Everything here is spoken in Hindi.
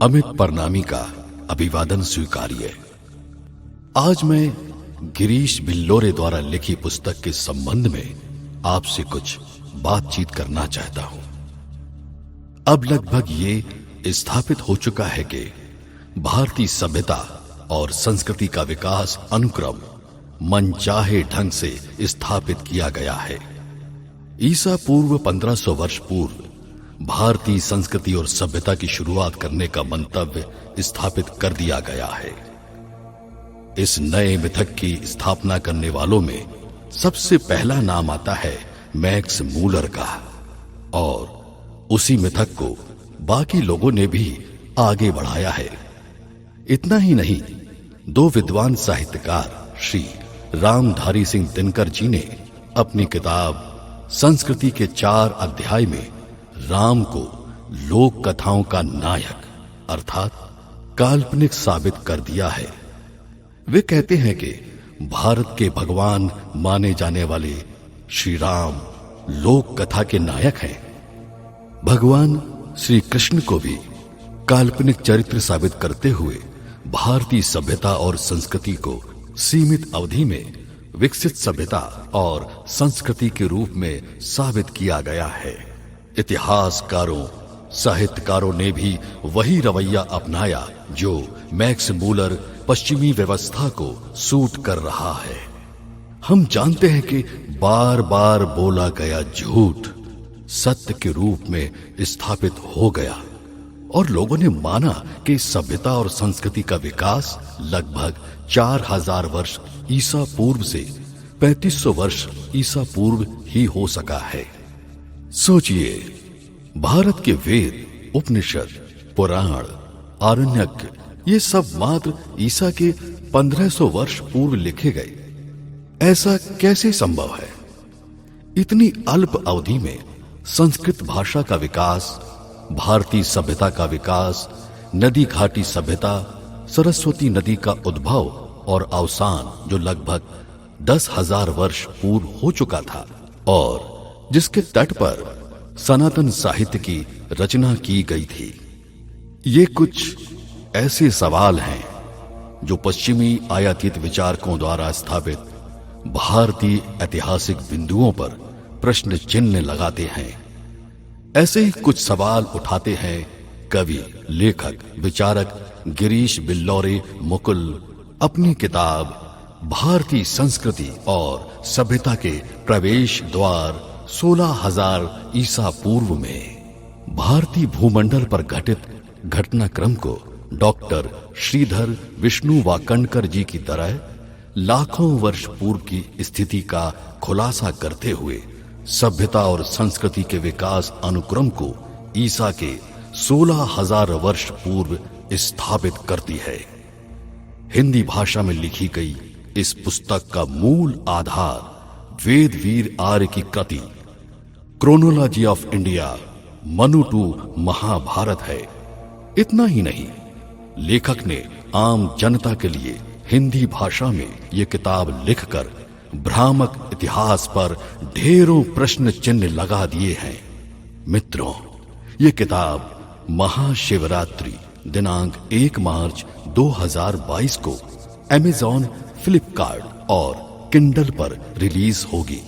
अमित परनामी का अभिवादन स्वीकारिए। आज मैं गिरीश बिल्लोरे द्वारा लिखी पुस्तक के संबंध में आपसे कुछ बातचीत करना चाहता हूं। अब लगभग ये स्थापित हो चुका है कि भारतीय सभ्यता और संस्कृति का विकास अनुक्रम मनचाहे ढंग से स्थापित किया गया है। ईसा पूर्व 1500 वर्ष पूर्व भारतीय संस्कृति और सभ्यता की शुरुआत करने का मंतव्य स्थापित कर दिया गया है। इस नए मिथक की स्थापना करने वालों में सबसे पहला नाम आता है मैक्स मूलर का, और उसी मिथक को बाकी लोगों ने भी आगे बढ़ाया है। इतना ही नहीं, दो विद्वान साहित्यकार श्री रामधारी सिंह दिनकर जी ने अपनी किताब संस्कृति के 4 अध्याय में राम को लोक कथाओं का नायक अर्थात काल्पनिक साबित कर दिया है। वे कहते हैं कि भारत के भगवान माने जाने वाले श्री राम लोक कथा के नायक हैं। भगवान श्री कृष्ण को भी काल्पनिक चरित्र साबित करते हुए भारतीय सभ्यता और संस्कृति को सीमित अवधि में विकसित सभ्यता और संस्कृति के रूप में साबित किया गया है। इतिहासकारों, साहित्यकारों ने भी वही रवैया अपनाया जो मैक्स मूलर पश्चिमी व्यवस्था को सूट कर रहा है। हम जानते हैं कि बार बार बोला गया झूठ सत्य के रूप में स्थापित हो गया और लोगों ने माना कि सभ्यता और संस्कृति का विकास लगभग 4000 वर्ष ईसा पूर्व से 3500 वर्ष ईसा पूर्व ही हो सका है। सोचिए, भारत के वेद, उपनिषद, पुराण, आरण्यक ये सब मात्र ईसा के 1500 वर्ष पूर्व लिखे गए। ऐसा कैसे संभव है? इतनी अल्प अवधि में संस्कृत भाषा का विकास, भारतीय सभ्यता का विकास, नदी घाटी सभ्यता, सरस्वती नदी का उद्भव और अवसान जो लगभग 10,000 वर्ष पूर्व हो चुका था और जिसके तट पर सनातन साहित्य की रचना की गई थी। ये कुछ ऐसे सवाल हैं जो पश्चिमी आयातित विचारकों द्वारा स्थापित भारतीय ऐतिहासिक बिंदुओं पर प्रश्न चिन्ह लगाते हैं। ऐसे ही कुछ सवाल उठाते हैं कवि, लेखक, विचारक गिरीश बिल्लोरे मुकुल अपनी किताब भारतीय संस्कृति और सभ्यता के प्रवेश द्वार 16,000 ईसा पूर्व में भारतीय भूमंडल पर घटित घटनाक्रम को डॉक्टर श्रीधर विष्णु वाकणकर जी की तरह लाखों वर्ष पूर्व की स्थिति का खुलासा करते हुए सभ्यता और संस्कृति के विकास अनुक्रम को ईसा के 16,000 वर्ष पूर्व स्थापित करती है। हिंदी भाषा में लिखी गई इस पुस्तक का मूल आधार वेद वीर आर्य की कृति chronology of India Manu to Mahabharata है। इतना ही नहीं, लेखक ने आम जनता के लिए हिंदी भाषा में यह किताब लिखकर भ्रामक इतिहास पर ढेरों प्रश्न चिन्ह लगा दिए हैं। मित्रों, ये किताब महाशिवरात्रि दिनांक 1 मार्च 2022 को अमेज़न, फ्लिपकार्ट और किंडल पर रिलीज होगी।